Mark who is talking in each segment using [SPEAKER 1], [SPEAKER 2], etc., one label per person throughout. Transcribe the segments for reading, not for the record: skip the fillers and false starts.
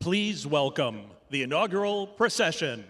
[SPEAKER 1] Please welcome the inaugural procession.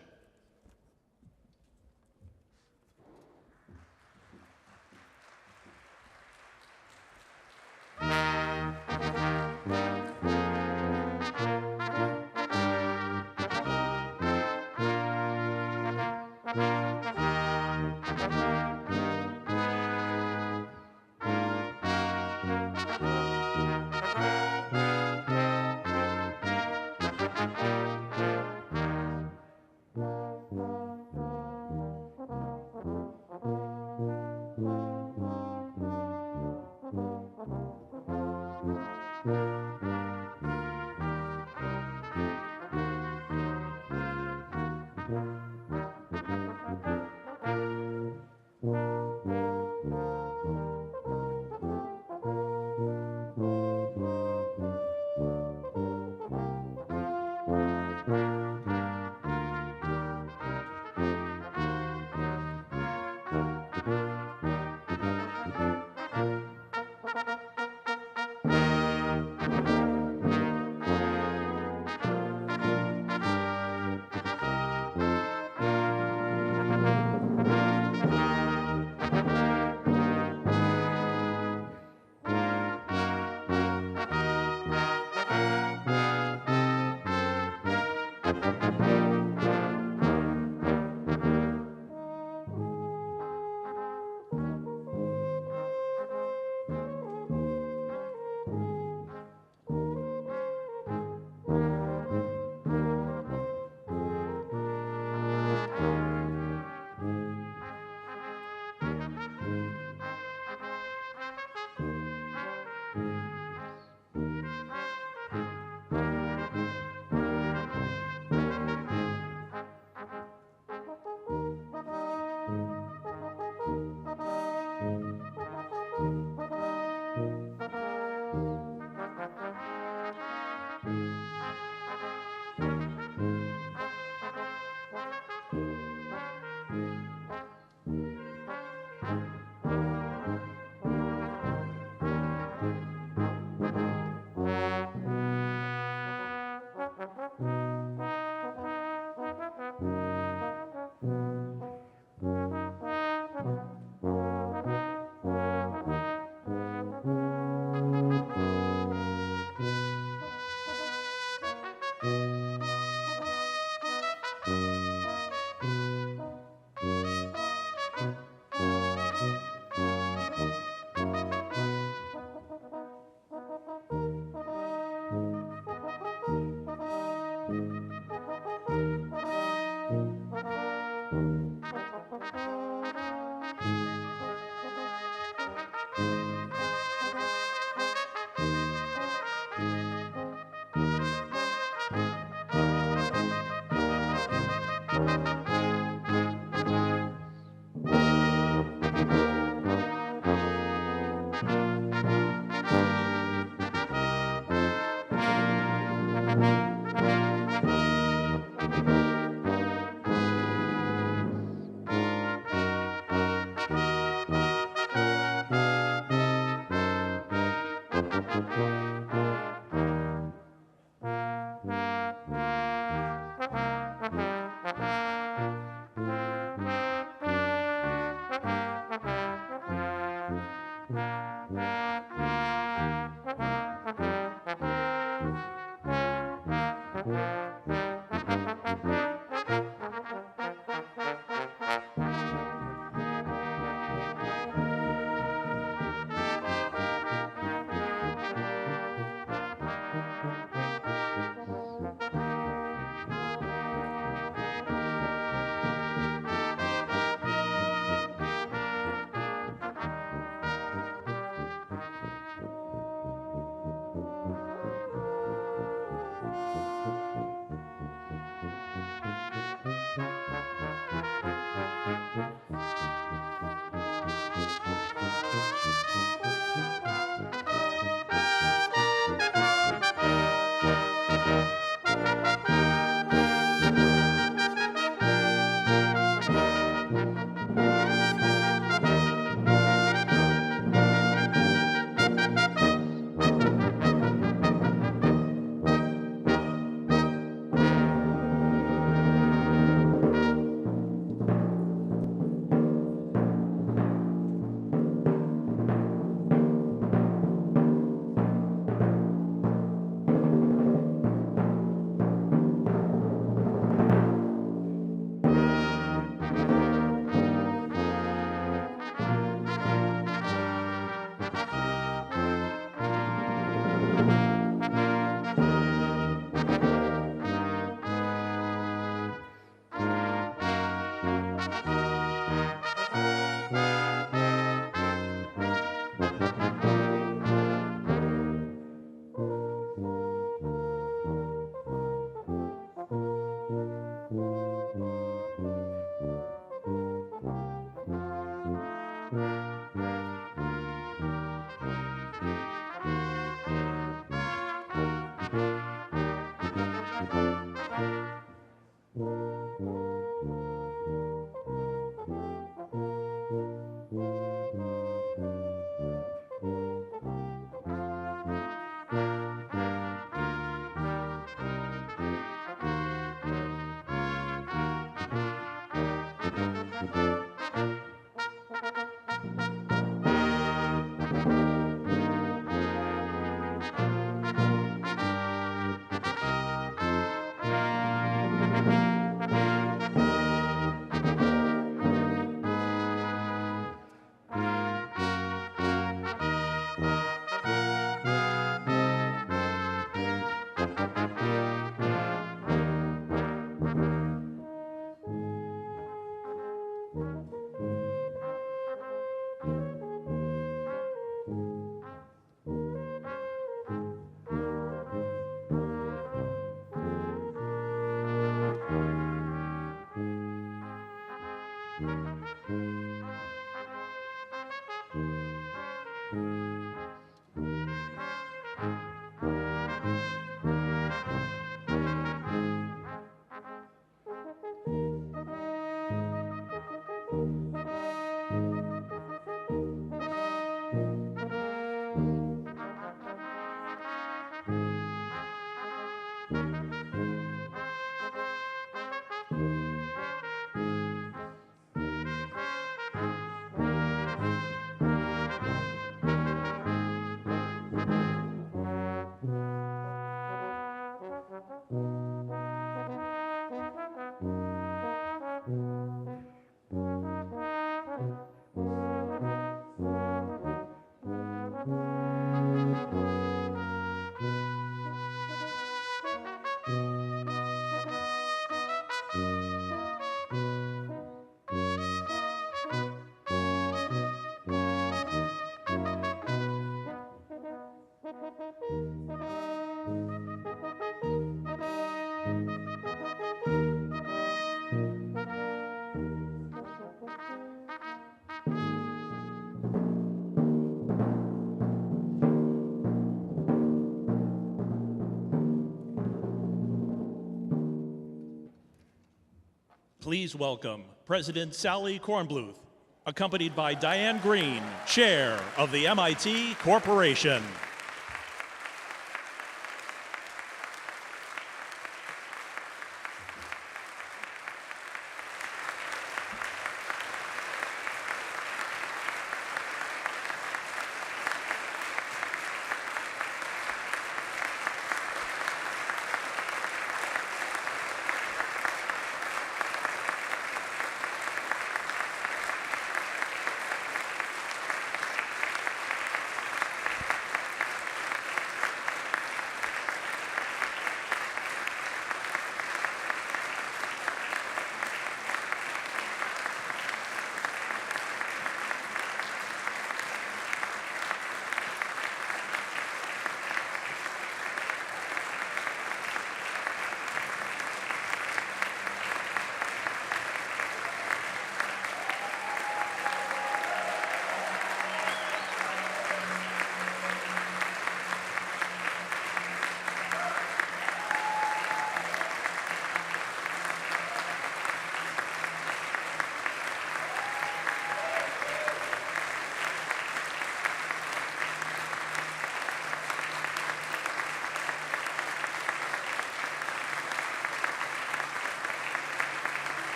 [SPEAKER 1] Please welcome President Sally Kornbluth, accompanied by Diane Green, Chair of the MIT Corporation.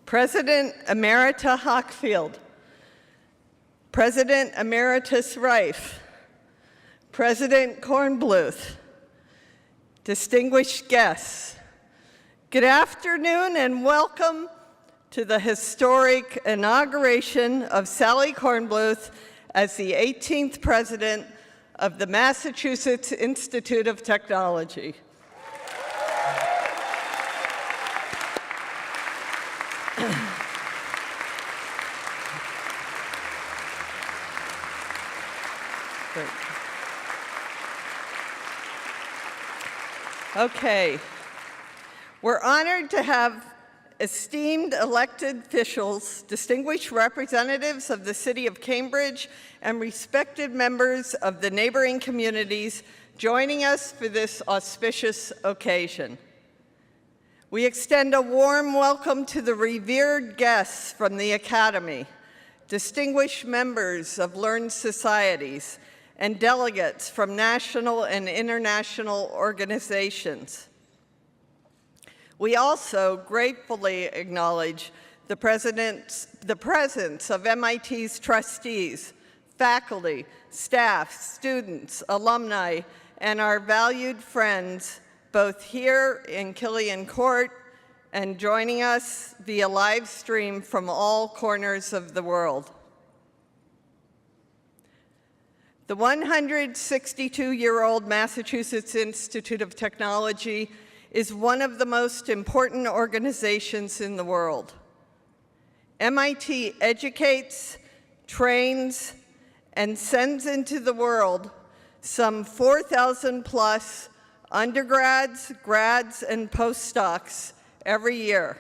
[SPEAKER 2] President Emerita Hockfield, President Emeritus Reif, President Kornbluth, distinguished guests, good afternoon and welcome to the historic inauguration of Sally Kornbluth as the 18th President of the Massachusetts Institute of Technology. Okay, we're honored to have esteemed elected officials, distinguished representatives of the City of Cambridge, and respected members of the neighboring communities joining us for this auspicious occasion. We extend a warm welcome to the revered guests from the Academy, distinguished members of learned societies, and delegates from national and international organizations. We also gratefully acknowledge the presence of MIT's trustees, faculty, staff, students, alumni, and our valued friends, both here in Killian Court and joining us via live stream from all corners of the world. The 162-year-old Massachusetts Institute of Technology is one of the most important organizations in the world. MIT educates, trains, and sends into the world some 4,000 plus undergrads, grads, and postdocs every year.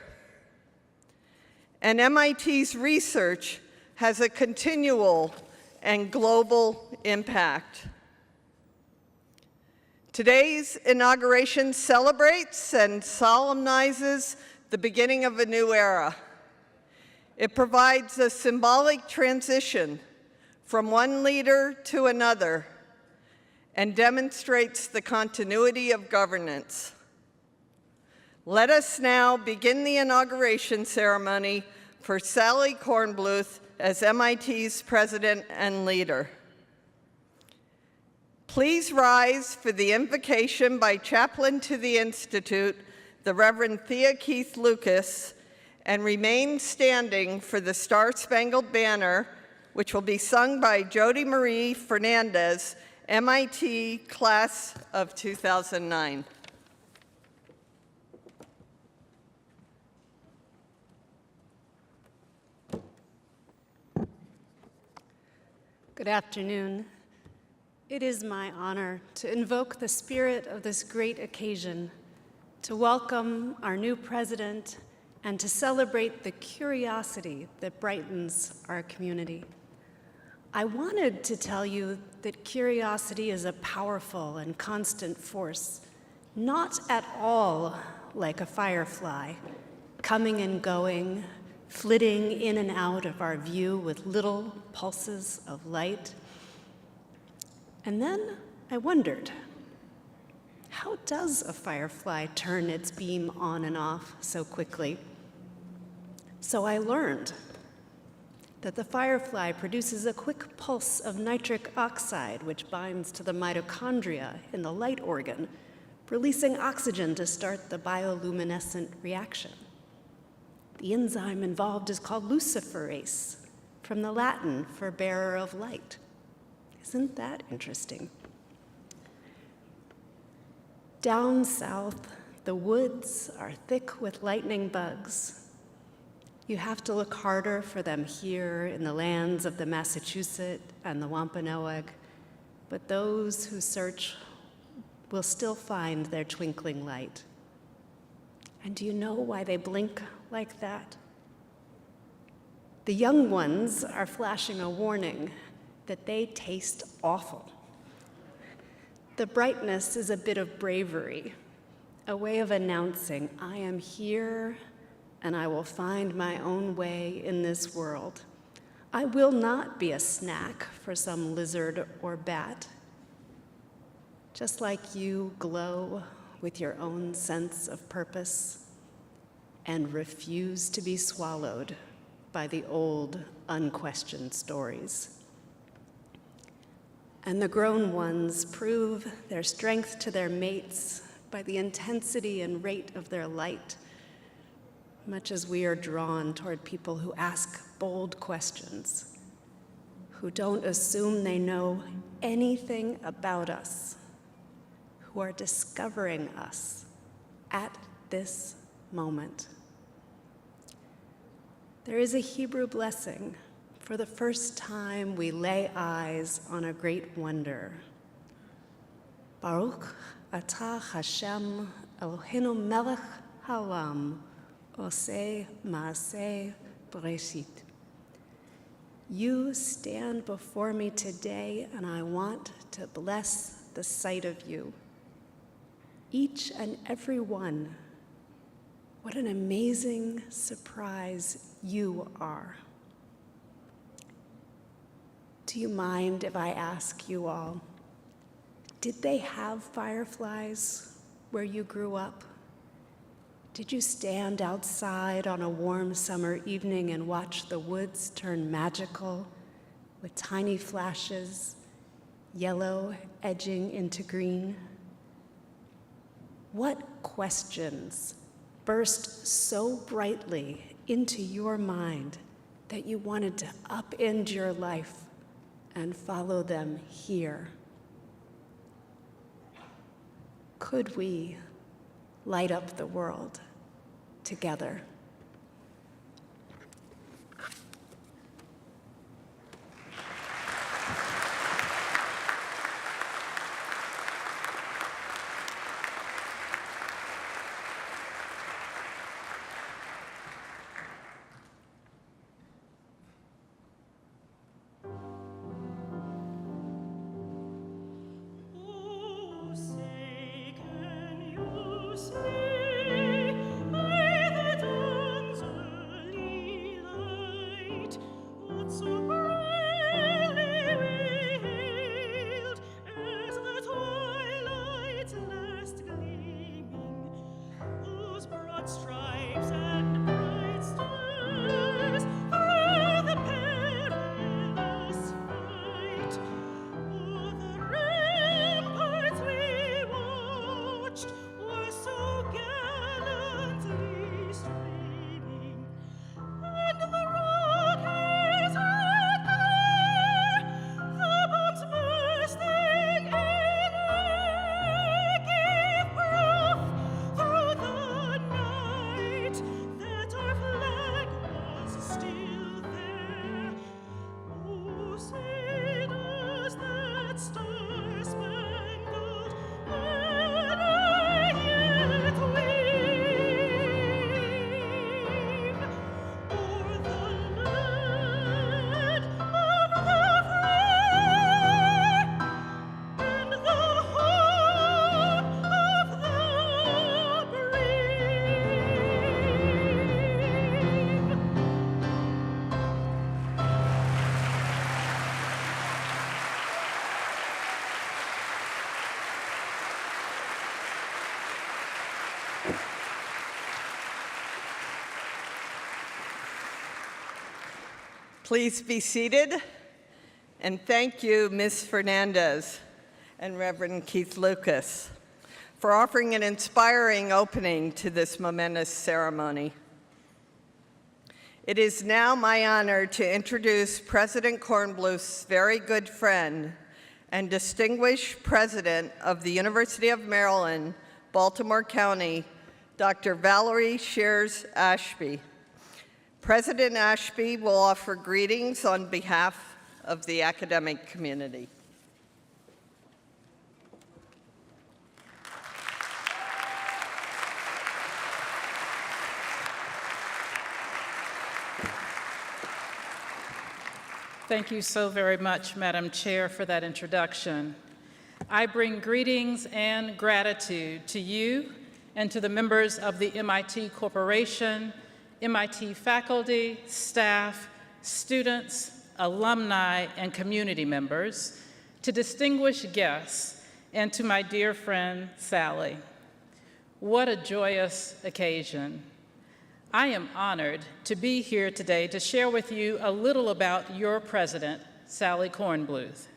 [SPEAKER 2] And MIT's research has a continual and global impact. Today's inauguration celebrates and solemnizes the beginning of a new era. It provides a symbolic transition from one leader to another and demonstrates the continuity of governance. Let us now begin the inauguration ceremony for Sally Kornbluth as MIT's president and leader. Please rise for the invocation by Chaplain to the Institute, the Reverend Thea Keith Lucas, and remain standing for the Star-Spangled Banner, which will be sung by Jody Marie Fernandez, MIT Class of 2009.
[SPEAKER 3] Good afternoon. It is my honor to invoke the spirit of this great occasion, to welcome our new president, and to celebrate the curiosity that brightens our community. I wanted to tell you that curiosity is a powerful and constant force, not at all like a firefly, coming and going, flitting in and out of our view with little pulses of light. And then I wondered, how does a firefly turn its beam on and off so quickly? So I learned that the firefly produces a quick pulse of nitric oxide, which binds to the mitochondria in the light organ, releasing oxygen to start the bioluminescent reaction. The enzyme involved is called luciferase, from the Latin for bearer of light. Isn't that interesting? Down south, the woods are thick with lightning bugs. You have to look harder for them here in the lands of the Massachusetts and the Wampanoag, but those who search will still find their twinkling light. And do you know why they blink like that? The young ones are flashing a warning that they taste awful. The brightness is a bit of bravery, a way of announcing, I am here and I will find my own way in this world. I will not be a snack for some lizard or bat. Just like you glow with your own sense of purpose, and refuse to be swallowed by the old, unquestioned stories. And the grown ones prove their strength to their mates by the intensity and rate of their light, much as we are drawn toward people who ask bold questions, who don't assume they know anything about us, who are discovering us at this moment. There is a Hebrew blessing. For the first time, we lay eyes on a great wonder. Baruch atah Hashem Eloheinu melech haolam oseh maaseh bereshit. You stand before me today, and I want to bless the sight of you. Each and every one. What an amazing surprise you are. Do you mind if I ask you all, did they have fireflies where you grew up? Did you stand outside on a warm summer evening and watch the woods turn magical with tiny flashes, yellow edging into green? What questions burst so brightly into your mind that you wanted to upend your life and follow them here? Could we light up the world together?
[SPEAKER 2] Please be seated. And thank you, Ms. Fernandez and Reverend Keith Lucas, for offering an inspiring opening to this momentous ceremony. It is now my honor to introduce President Kornbluth's very good friend and distinguished president of the University of Maryland, Baltimore County, Dr. Valerie Shears Ashby. President Ashby will offer greetings on behalf of the academic community.
[SPEAKER 4] Thank you so very much, Madam Chair, for that introduction. I bring greetings and gratitude to you and to the members of the MIT Corporation, MIT faculty, staff, students, alumni, and community members, to distinguished guests, and to my dear friend, Sally. What a joyous occasion. I am honored to be here today to share with you a little about your president, Sally Kornbluth.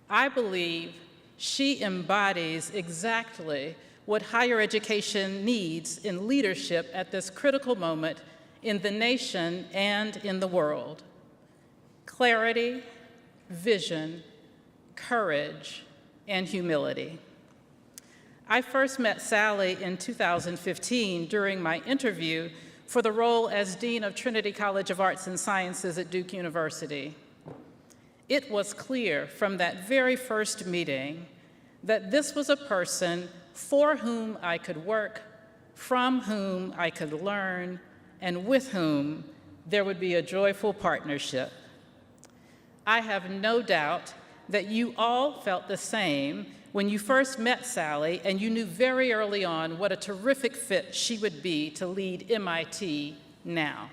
[SPEAKER 4] I believe she embodies exactly what higher education needs in leadership at this critical moment in the nation and in the world. Clarity, vision, courage, and humility. I first met Sally in 2015 during my interview for the role as Dean of Trinity College of Arts and Sciences at Duke University. It was clear from that very first meeting that this was a person for whom I could work, from whom I could learn, and with whom there would be a joyful partnership. I have no doubt that you all felt the same when you first met Sally, and you knew very early on what a terrific fit she would be to lead MIT now.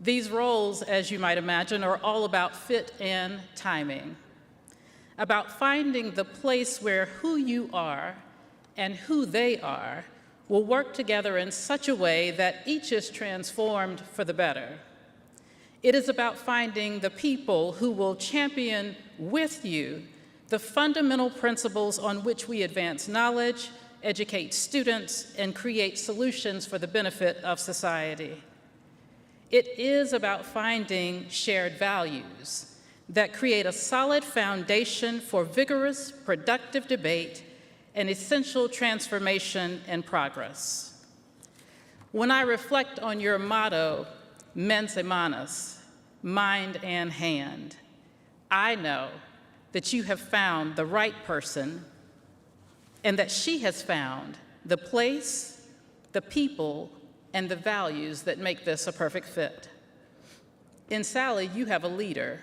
[SPEAKER 4] These roles, as you might imagine, are all about fit and timing, about finding the place where who you are and who they are will work together in such a way that each is transformed for the better. It is about finding the people who will champion with you the fundamental principles on which we advance knowledge, educate students, and create solutions for the benefit of society. It is about finding shared values that create a solid foundation for vigorous, productive debate and essential transformation and progress. When I reflect on your motto, Mens Humanus, mind and hand, I know that you have found the right person and that she has found the place, the people, and the values that make this a perfect fit. In Sally, you have a leader.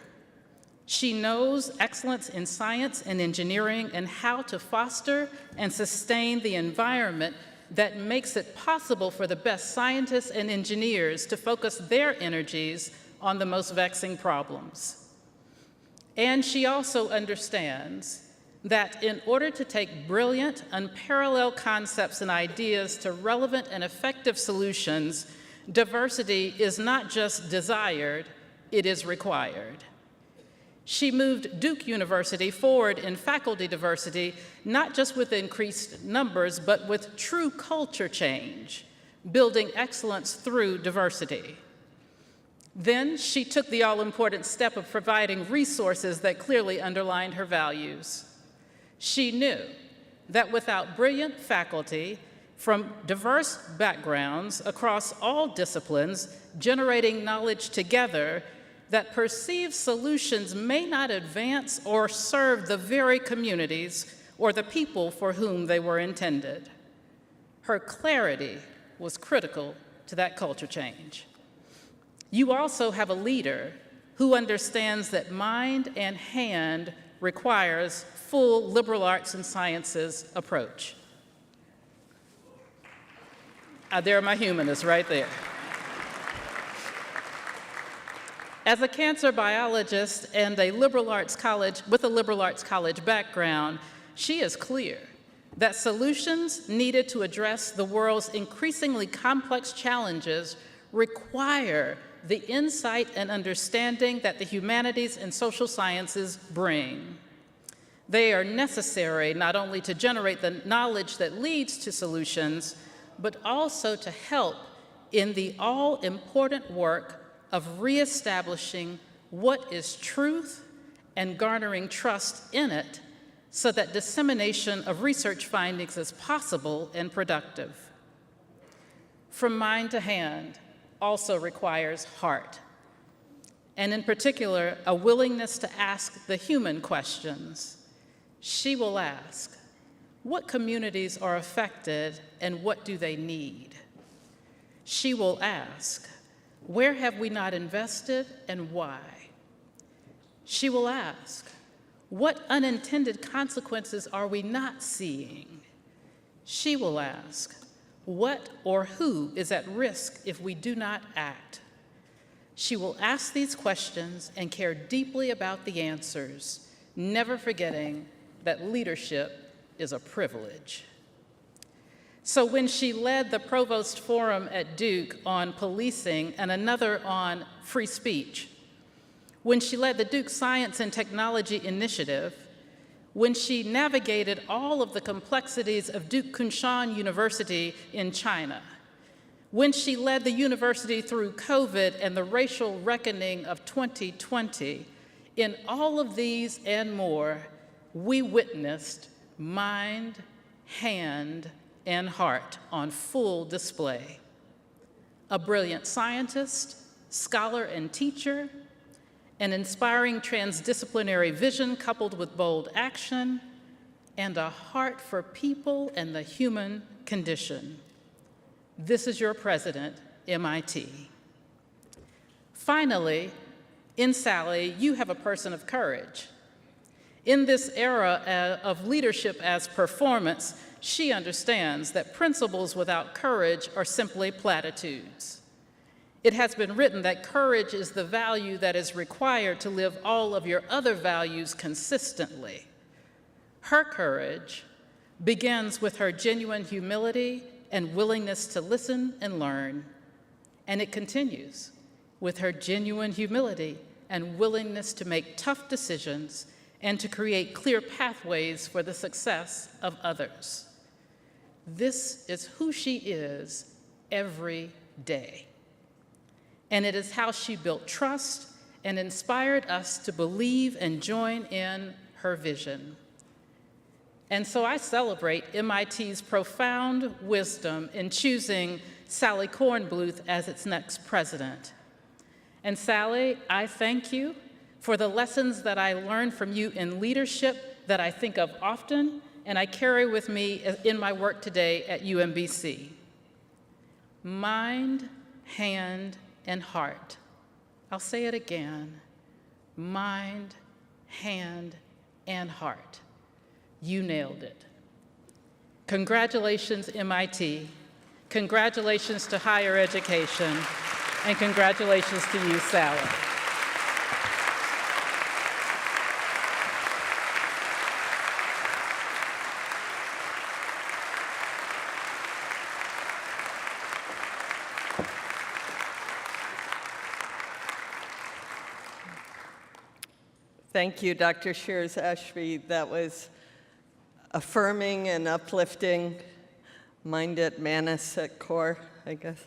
[SPEAKER 4] She knows excellence in science and engineering and how to foster and sustain the environment that makes it possible for the best scientists and engineers to focus their energies on the most vexing problems. And she also understands that in order to take brilliant, unparalleled concepts and ideas to relevant and effective solutions, diversity is not just desired, it is required. She moved Duke University forward in faculty diversity, not just with increased numbers, but with true culture change, building excellence through diversity. Then she took the all-important step of providing resources that clearly underlined her values. She knew that without brilliant faculty from diverse backgrounds across all disciplines, generating knowledge together, that perceived solutions may not advance or serve the very communities or the people for whom they were intended. Her clarity was critical to that culture change. You also have a leader who understands that mind and hand requires full liberal arts and sciences approach. There are my humanists right there. As a cancer biologist and a liberal arts college with a liberal arts college background, she is clear that solutions needed to address the world's increasingly complex challenges require the insight and understanding that the humanities and social sciences bring. They are necessary not only to generate the knowledge that leads to solutions, but also to help in the all-important work of reestablishing what is truth and garnering trust in it so that dissemination of research findings is possible and productive. From mind to hand also requires heart, and in particular, a willingness to ask the human questions. She will ask, what communities are affected and what do they need? She will ask, where have we not invested and why? She will ask, what unintended consequences are we not seeing? She will ask, what or who is at risk if we do not act? She will ask these questions and care deeply about the answers, never forgetting that leadership is a privilege. So when she led the Provost Forum at Duke on policing and another on free speech, when she led the Duke Science and Technology Initiative, when she navigated all of the complexities of Duke Kunshan University in China, when she led the university through COVID and the racial reckoning of 2020, in all of these and more, we witnessed mind, hand, and heart on full display. A brilliant scientist, scholar, and teacher, an inspiring transdisciplinary vision coupled with bold action, and a heart for people and the human condition. This is your president, MIT. Finally, in Sally, you have a person of courage. In this era of leadership as performance, she understands that principles without courage are simply platitudes. It has been written that courage is the value that is required to live all of your other values consistently. Her courage begins with her genuine humility and willingness to listen and learn, and it continues with her genuine humility and willingness to make tough decisions and to create clear pathways for the success of others. This is who she is every day. And it is how she built trust and inspired us to believe and join in her vision. And so I celebrate MIT's profound wisdom in choosing Sally Kornbluth as its next president. And Sally, I thank you for the lessons that I learned from you in leadership that I think of often and I carry with me in my work today at UMBC. Mind, hand, and heart. I'll say it again. Mind, hand, and heart. You nailed it. Congratulations, MIT. Congratulations to higher education. And congratulations to you, Sally.
[SPEAKER 2] Thank you, Dr. Shears Ashby. That was affirming and uplifting. Mind at Manus at core, I guess.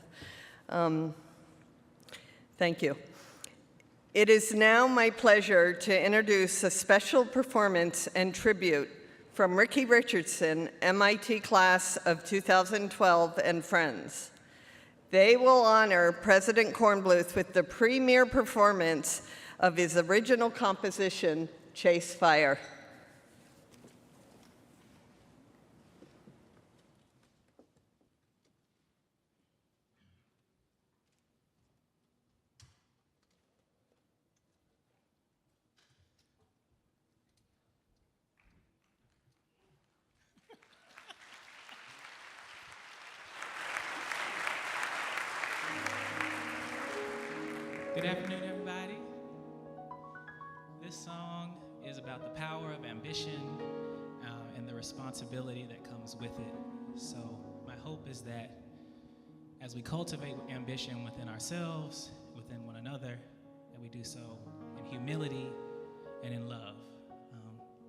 [SPEAKER 2] Thank you. It is now my pleasure to introduce a special performance and tribute from Ricky Richardson, MIT class of 2012 and friends. They will honor President Kornbluth with the premier performance of his original composition, Chase Fire.
[SPEAKER 5] Good afternoon, everybody. This song is about the power of ambition and the responsibility that comes with it. So my hope is that as we cultivate ambition within ourselves, within one another, that we do so in humility and in love.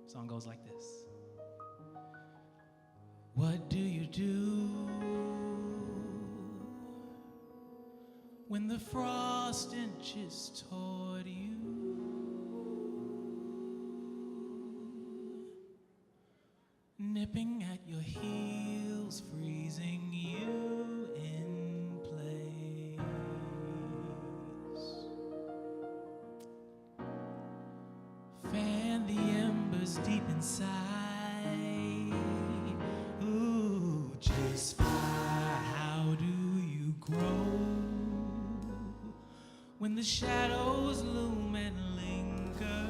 [SPEAKER 5] The song goes like this. What do you do when the frost inches toward you? Nipping at your heels, freezing you in place. Fan the embers deep inside. Ooh, just fire. How do you grow when the shadows loom and linger,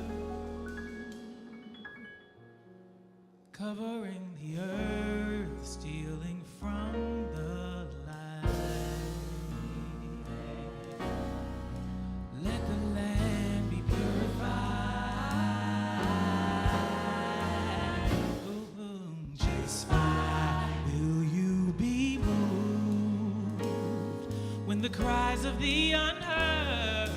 [SPEAKER 5] covering the earth, stealing from the light? Let the land be purified. Ooh, just fire. Will you be cries of the unheard,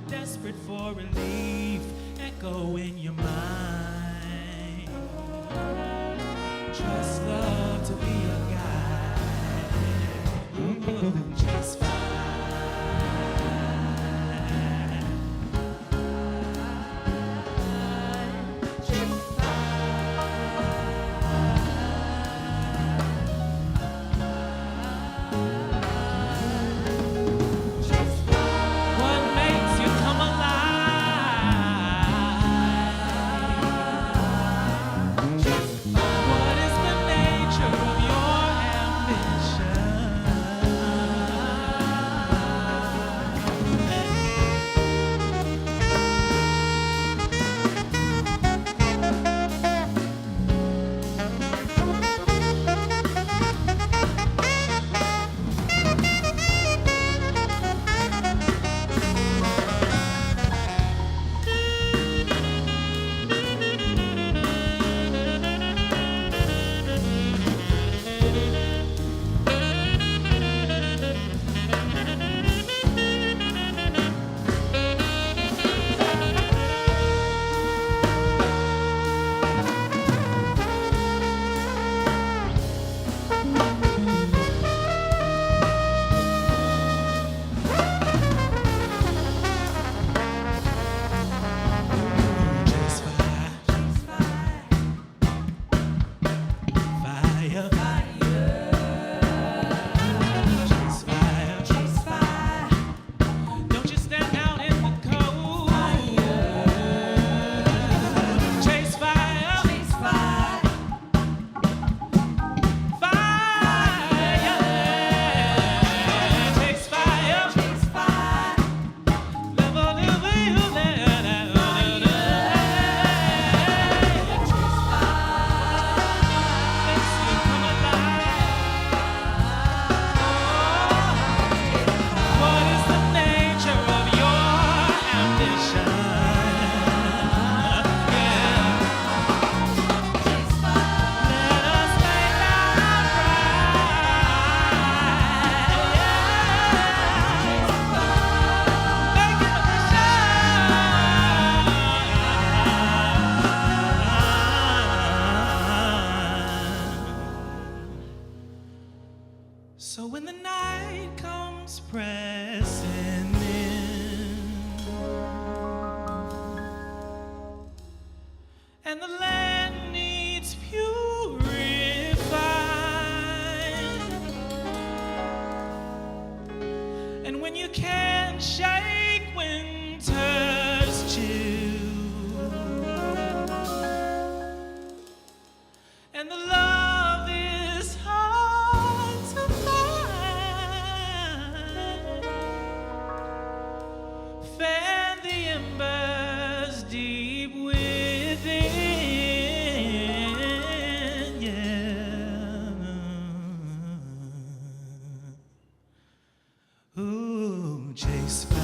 [SPEAKER 5] desperate for relief, echo in your mind. Trust love to be your guide. Just fine. What makes you come alive? What is the nature of your ambition? Just fire, fire, just fire. Don't you stand out in the cold. Chase fire, fire. Chase fire, level, makes you come alive. What is the nature of your ambition? Let us lay down our pride. Make it so when the night comes pressing in and the land needs purifying, and when you can't shake winter's chill, and the love is hard to find, fan the embers deep within, yeah. Ooh, chase fire.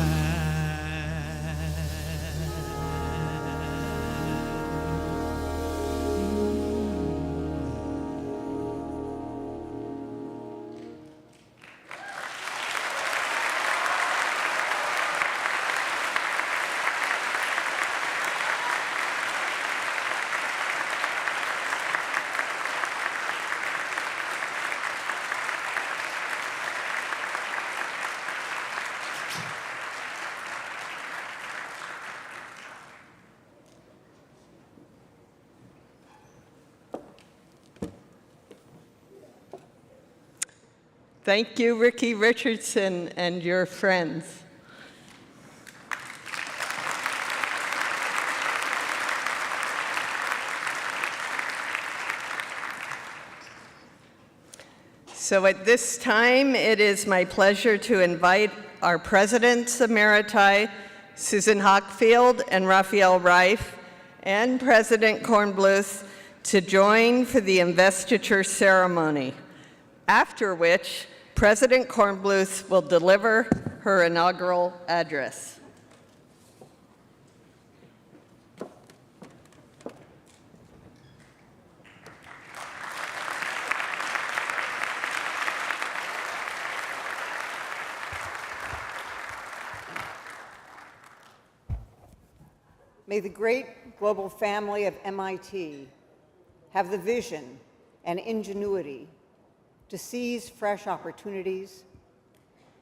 [SPEAKER 2] Thank you, Ricky Richardson and your friends. So at this time, it is my pleasure to invite our Presidents Emeriti, Susan Hockfield and Raphael Reif, and President Kornbluth to join for the investiture ceremony, after which President Kornbluth will deliver her inaugural address.
[SPEAKER 6] May the great global family of MIT have the vision and ingenuity to seize fresh opportunities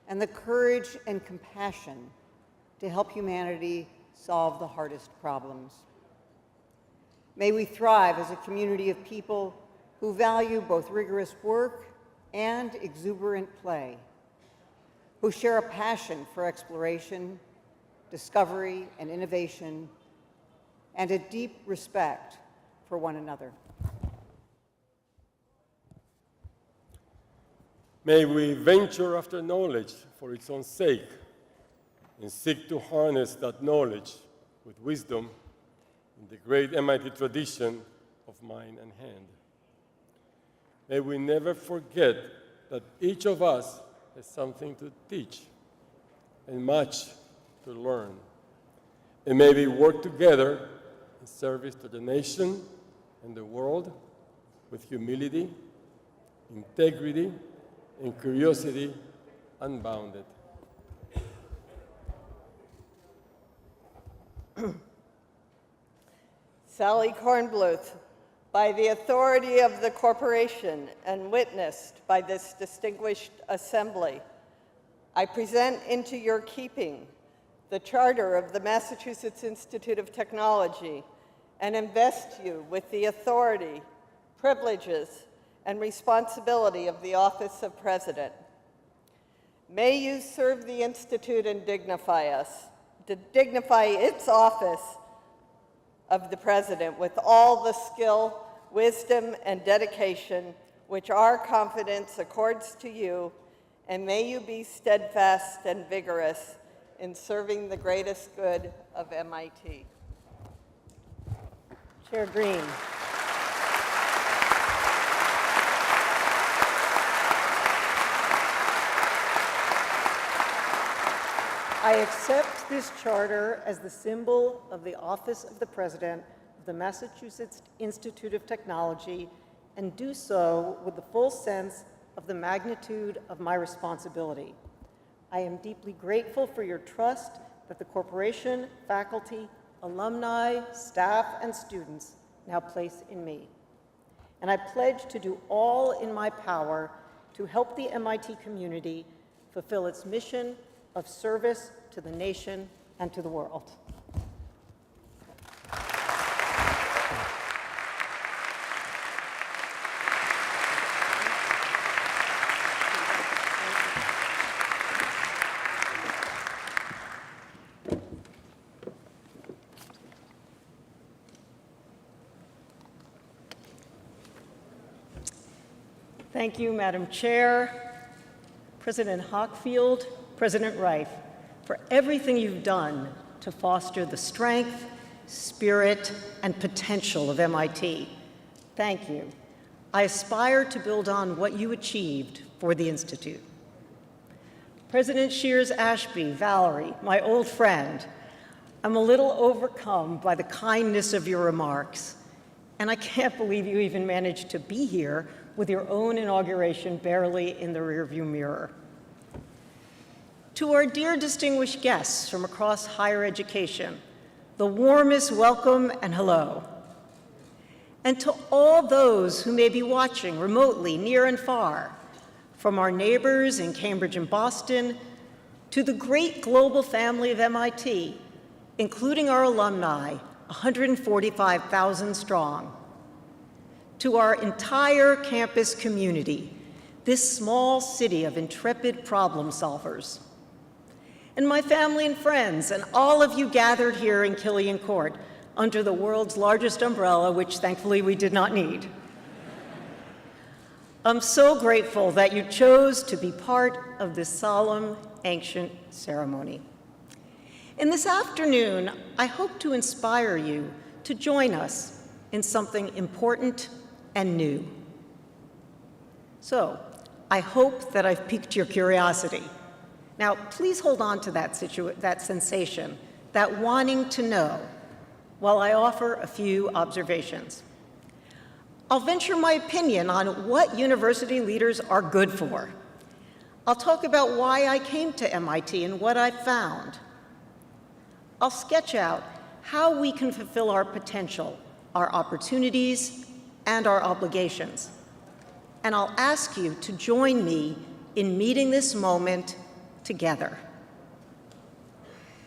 [SPEAKER 6] and the courage and compassion to help humanity solve the hardest problems. May we thrive as a community of people who value both rigorous work and exuberant play, who share a passion for exploration, discovery, and innovation, and a deep respect for one another.
[SPEAKER 7] May we venture after knowledge for its own sake and seek to harness that knowledge with wisdom in the great MIT tradition of mind and hand. May we never forget that each of us has something to teach and much to learn. And may we work together in service to the nation and the world with humility, integrity, and curiosity unbounded.
[SPEAKER 2] Sally Kornbluth, by the authority of the corporation and witnessed by this distinguished assembly, I present into your keeping the Charter of the Massachusetts Institute of Technology and invest you with the authority, privileges, and responsibility of the office of president. May you serve the Institute and dignify its office of the president with all the skill, wisdom, and dedication which our confidence accords to you, and may you be steadfast and vigorous in serving the greatest good of MIT.
[SPEAKER 6] Chair Green. I accept this charter as the symbol of the office of the President of the Massachusetts Institute of Technology and do so with the full sense of the magnitude of my responsibility. I am deeply grateful for your trust that the corporation, faculty, alumni, staff, and students now place in me. And I pledge to do all in my power to help the MIT community fulfill its mission of service to the nation and to the world. Thank you, Madam Chair, President Hockfield, President Reif, for everything you've done to foster the strength, spirit, and potential of MIT. Thank you. I aspire to build on what you achieved for the Institute. President Shears Ashby, Valerie, my old friend, I'm a little overcome by the kindness of your remarks, and I can't believe you even managed to be here with your own inauguration barely in the rearview mirror. To our dear distinguished guests from across higher education, the warmest welcome and hello. And to all those who may be watching remotely, near and far, from our neighbors in Cambridge and Boston, to the great global family of MIT, including our alumni, 145,000 strong. To our entire campus community, this small city of intrepid problem solvers. And my family and friends, and all of you gathered here in Killian Court under the world's largest umbrella, which thankfully we did not need. I'm so grateful that you chose to be part of this solemn, ancient ceremony. And this afternoon, I hope to inspire you to join us in something important and new. So, I hope that I've piqued your curiosity. Now, please hold on to that sensation, that wanting to know, while I offer a few observations. I'll venture my opinion on what university leaders are good for. I'll talk about why I came to MIT and what I found. I'll sketch out how we can fulfill our potential, our opportunities, and our obligations. And I'll ask you to join me in meeting this moment together.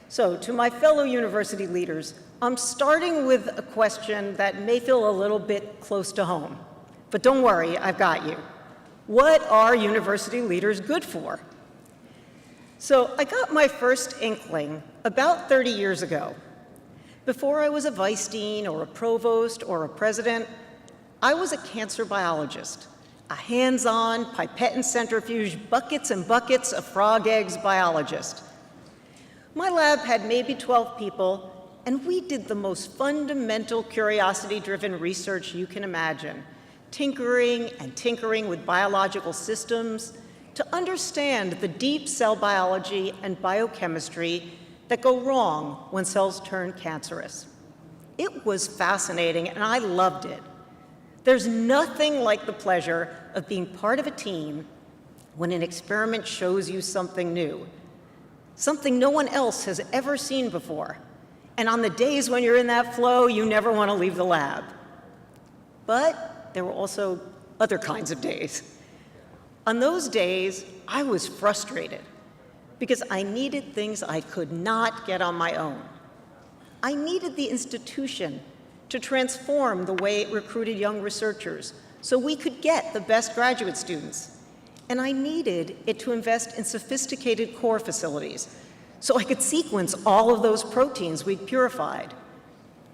[SPEAKER 6] So, to my fellow university leaders, I'm starting with a question that may feel a little bit close to home. But don't worry, I've got you. What are university leaders good for? So I got my first inkling about 30 years ago. Before I was a vice dean or a provost or a president, I was a cancer biologist, a hands-on, pipette and centrifuge, buckets and buckets of frog eggs biologist. My lab had maybe 12 people, and we did the most fundamental curiosity-driven research you can imagine, tinkering and tinkering with biological systems to understand the deep cell biology and biochemistry that go wrong when cells turn cancerous. It was fascinating, and I loved it. There's nothing like the pleasure of being part of a team when an experiment shows you something new, something no one else has ever seen before. And on the days when you're in that flow, you never want to leave the lab. But there were also other kinds of days. On those days, I was frustrated because I needed things I could not get on my own. I needed the institution to transform the way it recruited young researchers so we could get the best graduate students. And I needed it to invest in sophisticated core facilities so I could sequence all of those proteins we'd purified.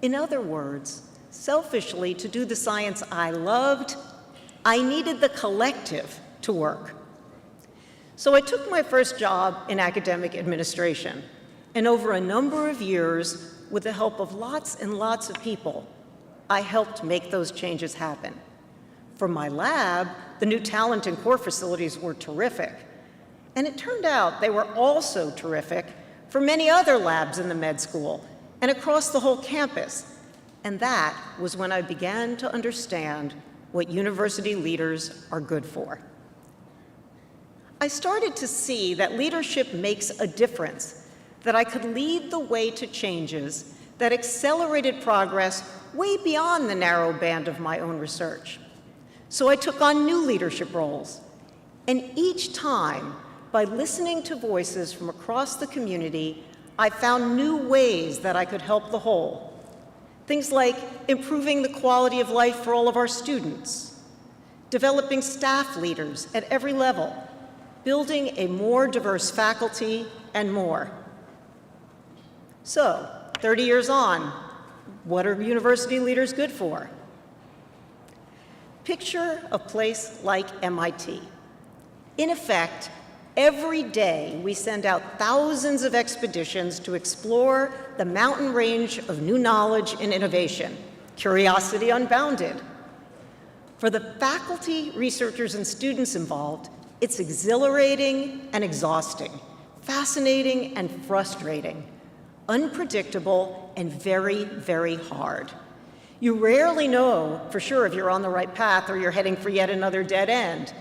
[SPEAKER 6] In other words, selfishly, to do the science I loved, I needed the collective to work. So I took my first job in academic administration, and over a number of years, with the help of lots and lots of people, I helped make those changes happen. For my lab, the new talent and core facilities were terrific, and it turned out they were also terrific for many other labs in the med school and across the whole campus. And that was when I began to understand what university leaders are good for. I started to see that leadership makes a difference, that I could lead the way to changes that accelerated progress way beyond the narrow band of my own research. So I took on new leadership roles, and each time, by listening to voices from across the community, I found new ways that I could help the whole. Things like improving the quality of life for all of our students, developing staff leaders at every level, building a more diverse faculty, and more. So, 30 years on, what are university leaders good for? Picture a place like MIT. In effect, every day we send out thousands of expeditions to explore the mountain range of new knowledge and innovation, curiosity unbounded. For the faculty, researchers, and students involved, it's exhilarating and exhausting, fascinating and frustrating, unpredictable and very, very hard. You rarely know for sure if you're on the right path or you're heading for yet another dead end.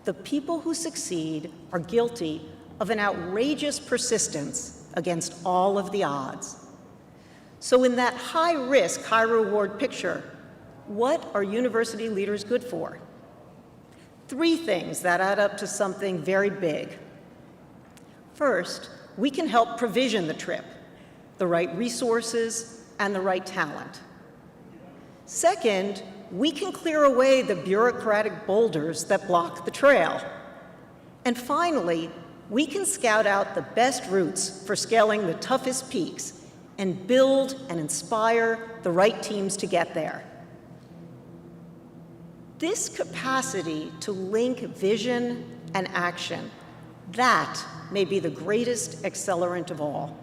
[SPEAKER 6] The people who succeed are guilty of an outrageous persistence against all of the odds. So in that high-risk, high-reward picture, what are university leaders good for? 3 things that add up to something very big. First, we can help provision the trip, the right resources, and the right talent. Second, we can clear away the bureaucratic boulders that block the trail. And finally, we can scout out the best routes for scaling the toughest peaks and build and inspire the right teams to get there. This capacity to link vision and action, that may be the greatest accelerant of all.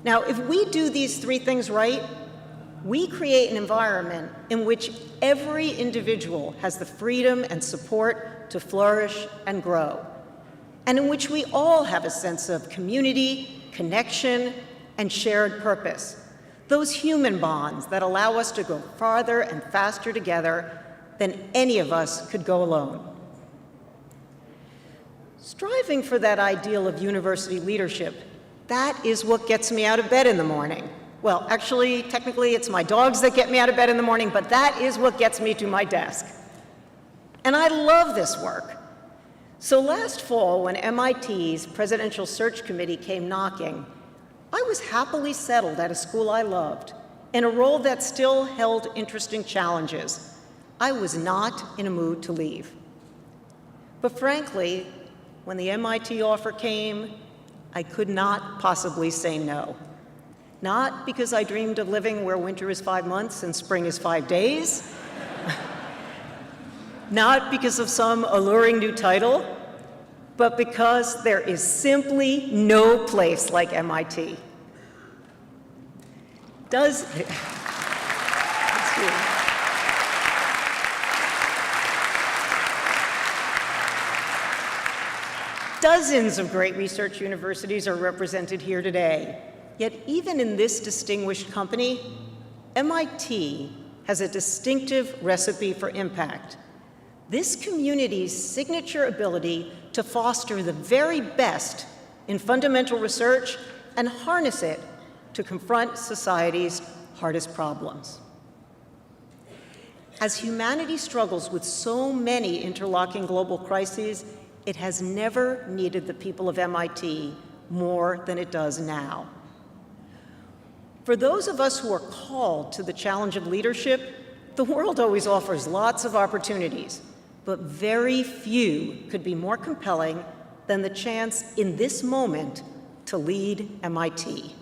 [SPEAKER 6] Now, if we do these 3 things right, we create an environment in which every individual has the freedom and support to flourish and grow, and in which we all have a sense of community, connection, and shared purpose. Those human bonds that allow us to go farther and faster together than any of us could go alone. Striving for that ideal of university leadership, that is what gets me out of bed in the morning. Well, actually, technically, it's my dogs that get me out of bed in the morning, but that is what gets me to my desk. And I love this work. So last fall, when MIT's Presidential Search Committee came knocking, I was happily settled at a school I loved, in a role that still held interesting challenges. I was not in a mood to leave. But frankly, when the MIT offer came, I could not possibly say no. Not because I dreamed of living where winter is 5 months and spring is 5 days. Not because of some alluring new title, but because there is simply no place like MIT. Dozens of great research universities are represented here today. Yet even in this distinguished company, MIT has a distinctive recipe for impact. This community's signature ability to foster the very best in fundamental research and harness it to confront society's hardest problems. As humanity struggles with so many interlocking global crises, it has never needed the people of MIT more than it does now. For those of us who are called to the challenge of leadership, the world always offers lots of opportunities, but very few could be more compelling than the chance in this moment to lead MIT.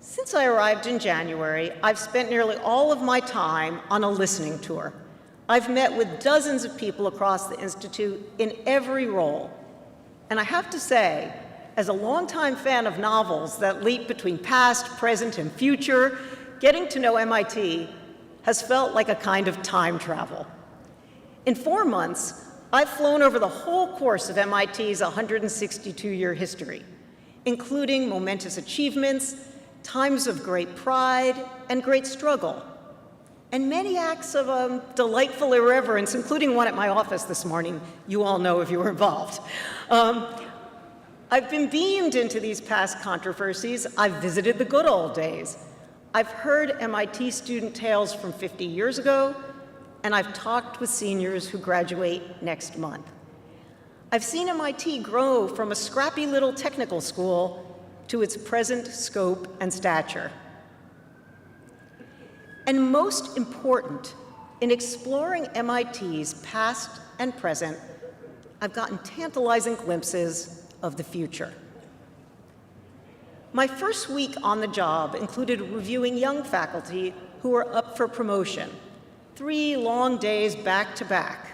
[SPEAKER 6] Since I arrived in January, I've spent nearly all of my time on a listening tour. I've met with dozens of people across the Institute in every role. And I have to say, as a longtime fan of novels that leap between past, present, and future, getting to know MIT has felt like a kind of time travel. In 4 months, I've flown over the whole course of MIT's 162-year history, including momentous achievements, times of great pride and great struggle, and many acts of delightful irreverence, including one at my office this morning. You all know if you were involved. I've been beamed into these past controversies. I've visited the good old days. I've heard MIT student tales from 50 years ago, and I've talked with seniors who graduate next month. I've seen MIT grow from a scrappy little technical school to its present scope and stature. And most important, in exploring MIT's past and present, I've gotten tantalizing glimpses of the future. My first week on the job included reviewing young faculty who were up for promotion, 3 long days back to back.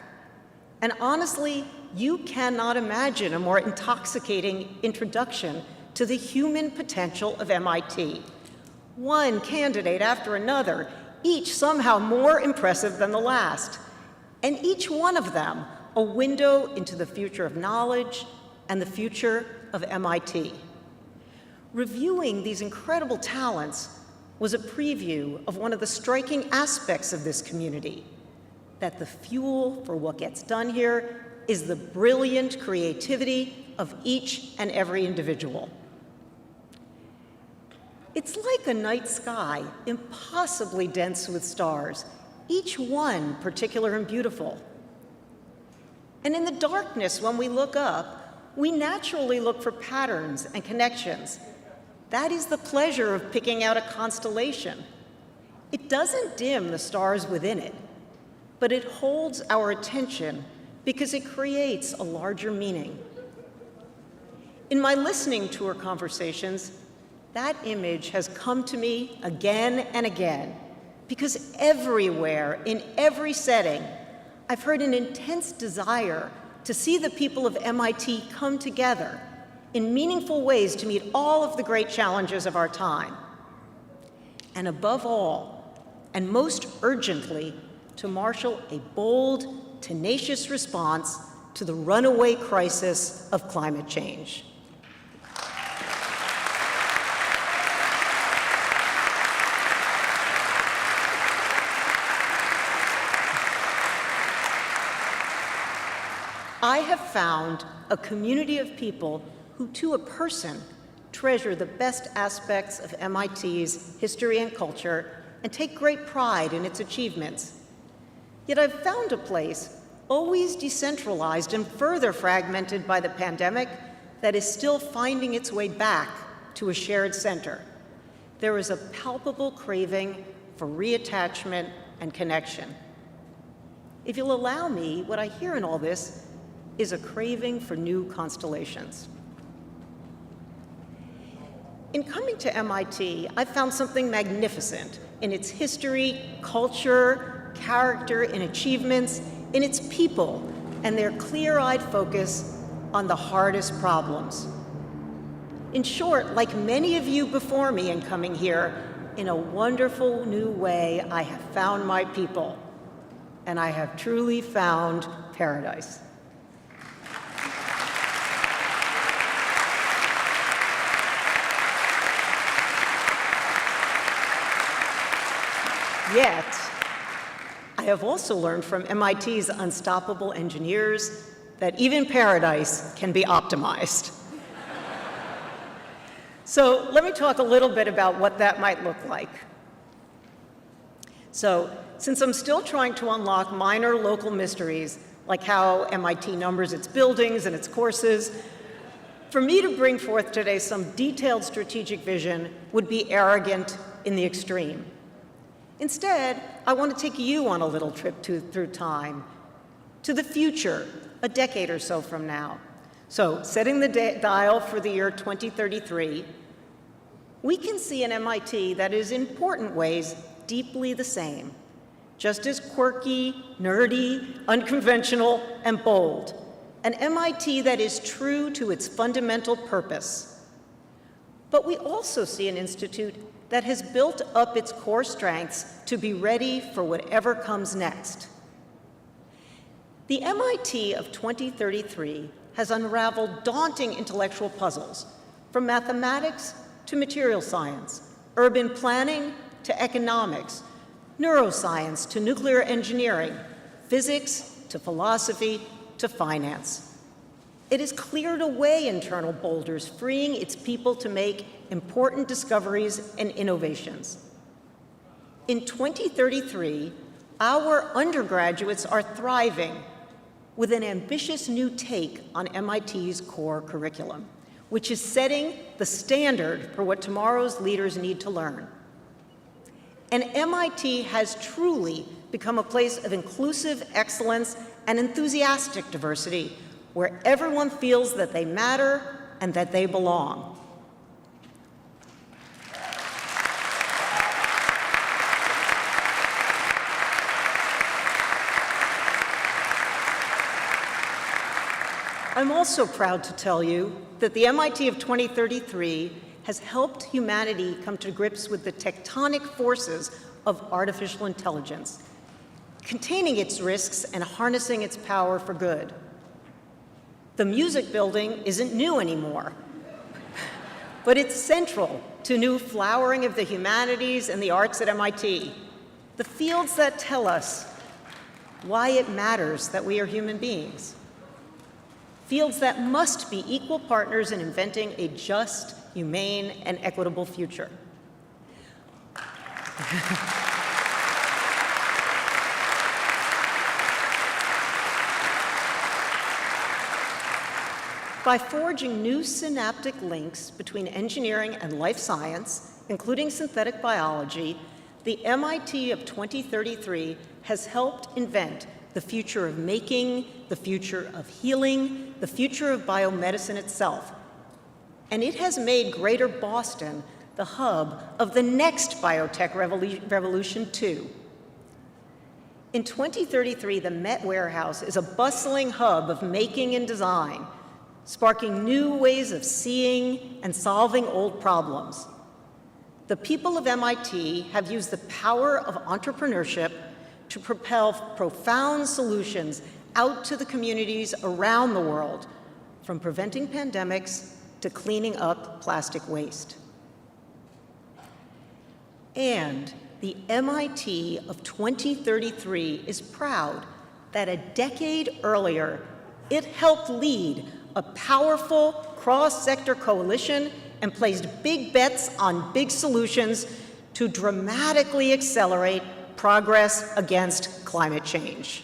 [SPEAKER 6] And honestly, you cannot imagine a more intoxicating introduction to the human potential of MIT. One candidate after another, each somehow more impressive than the last, and each one of them a window into the future of knowledge and the future of MIT. Reviewing these incredible talents was a preview of one of the striking aspects of this community, that the fuel for what gets done here is the brilliant creativity of each and every individual. It's like a night sky, impossibly dense with stars, each one particular and beautiful. And in the darkness, when we look up, we naturally look for patterns and connections. That is the pleasure of picking out a constellation. It doesn't dim the stars within it, but it holds our attention because it creates a larger meaning. In my listening tour conversations, that image has come to me again and again, because everywhere, in every setting, I've heard an intense desire to see the people of MIT come together in meaningful ways to meet all of the great challenges of our time. And above all, and most urgently, to marshal a bold, tenacious response to the runaway crisis of climate change. I have found a community of people who, to a person, treasure the best aspects of MIT's history and culture, and take great pride in its achievements. Yet I've found a place, always decentralized and further fragmented by the pandemic, that is still finding its way back to a shared center. There is a palpable craving for reattachment and connection. If you'll allow me, what I hear in all this is a craving for new constellations. In coming to MIT, I found something magnificent in its history, culture, character, and achievements, in its people, and their clear-eyed focus on the hardest problems. In short, like many of you before me in coming here, in a wonderful new way, I have found my people, and I have truly found paradise. Yet, I have also learned from MIT's unstoppable engineers that even paradise can be optimized. So let me talk a little bit about what that might look like. So, since I'm still trying to unlock minor local mysteries, like how MIT numbers its buildings and its courses, for me to bring forth today some detailed strategic vision would be arrogant in the extreme. Instead, I want to take you on a little trip through time, to the future, a decade or so from now. So, setting the dial for the year 2033, we can see an MIT that is in important ways deeply the same, just as quirky, nerdy, unconventional, and bold. An MIT that is true to its fundamental purpose. But we also see an institute that has built up its core strengths to be ready for whatever comes next. The MIT of 2033 has unraveled daunting intellectual puzzles, from mathematics to material science, urban planning to economics, neuroscience to nuclear engineering, physics to philosophy to finance. It has cleared away internal boulders, freeing its people to make important discoveries and innovations. In 2033, our undergraduates are thriving with an ambitious new take on MIT's core curriculum, which is setting the standard for what tomorrow's leaders need to learn. And MIT has truly become a place of inclusive excellence and enthusiastic diversity, where everyone feels that they matter and that they belong. I'm also proud to tell you that the MIT of 2033 has helped humanity come to grips with the tectonic forces of artificial intelligence, containing its risks and harnessing its power for good. The music building isn't new anymore, but it's central to new flowering of the humanities and the arts at MIT, the fields that tell us why it matters that we are human beings. Fields that must be equal partners in inventing a just, humane, and equitable future. By forging new synaptic links between engineering and life science, including synthetic biology, the MIT of 2033 has helped invent the future of making, the future of healing, the future of biomedicine itself. And it has made Greater Boston the hub of the next biotech revolution, too. In 2033, the Met Warehouse is a bustling hub of making and design, sparking new ways of seeing and solving old problems. The people of MIT have used the power of entrepreneurship to propel profound solutions out to the communities around the world, from preventing pandemics to cleaning up plastic waste. And the MIT of 2033 is proud that a decade earlier, it helped lead a powerful cross-sector coalition and placed big bets on big solutions to dramatically accelerate progress against climate change.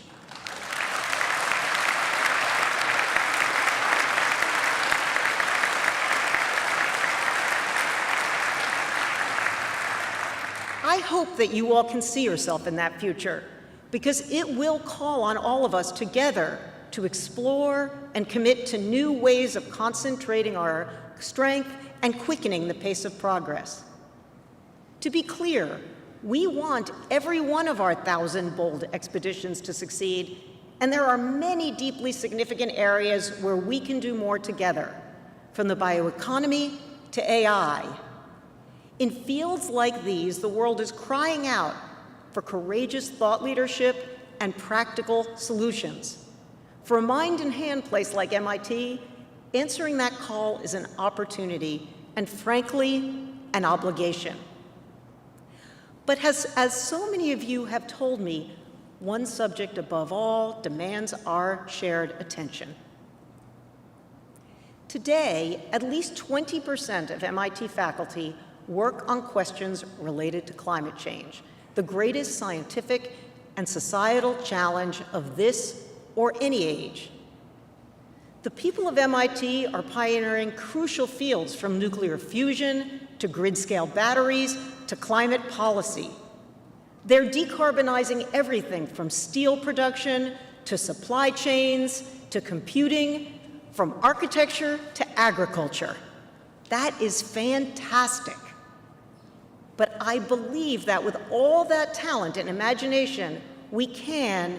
[SPEAKER 6] I hope that you all can see yourself in that future, because it will call on all of us together to explore and commit to new ways of concentrating our strength and quickening the pace of progress. To be clear, we want every one of our 1,000 bold expeditions to succeed, and there are many deeply significant areas where we can do more together, from the bioeconomy to AI. In fields like these, the world is crying out for courageous thought leadership and practical solutions. For a mind-in-hand place like MIT, answering that call is an opportunity and, frankly, an obligation. But as so many of you have told me, one subject above all demands our shared attention. Today, at least 20% of MIT faculty work on questions related to climate change, the greatest scientific and societal challenge of this or any age. The people of MIT are pioneering crucial fields, from nuclear fusion to grid-scale batteries to climate policy. They're decarbonizing everything from steel production to supply chains to computing, from architecture to agriculture. That is fantastic. But I believe that with all that talent and imagination, we can,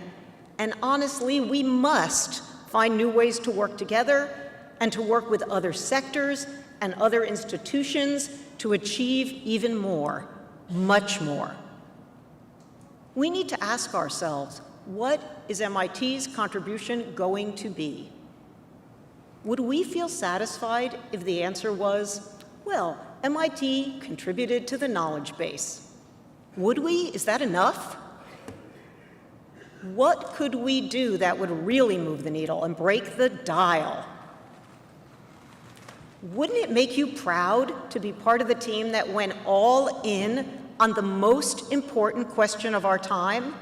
[SPEAKER 6] and honestly, we must find new ways to work together and to work with other sectors and other institutions to achieve even more, much more. We need to ask ourselves, what is MIT's contribution going to be? Would we feel satisfied if the answer was, well, MIT contributed to the knowledge base? Would we? Is that enough? What could we do that would really move the needle and break the dial? Wouldn't it make you proud to be part of the team that went all in on the most important question of our time?